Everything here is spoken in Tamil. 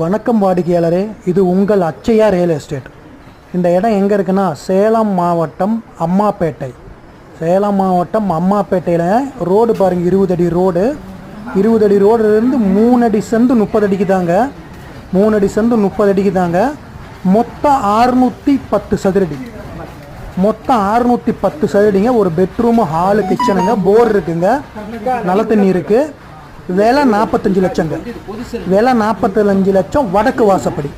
வணக்கம் வாடிக்கையாளரே, இது உங்கள் அச்சையா ரியல் எஸ்டேட். இந்த இடம் எங்கே இருக்குன்னா சேலம் மாவட்டம் அம்மாப்பேட்டை. சேலம் மாவட்டம் அம்மாப்பேட்டையில் ரோடு பாருங்கள், 20 அடி ரோடு. 20 அடி ரோடுலேருந்து 3 அடி செந்து 30 அடிக்கு தாங்க. 3 அடி செந்து 30 அடிக்கு தாங்க. மொத்தம் 610 சதுரடி. மொத்தம் 610 சதுரடிங்க. ஒரு பெட்ரூமு, ஹாலு, கிச்சனுங்க, போர் இருக்குங்க, நல்ல தண்ணி இருக்குது. விலை 45 லட்சங்க. விலை 45 லட்சம். வடக்கு வாசப்படி.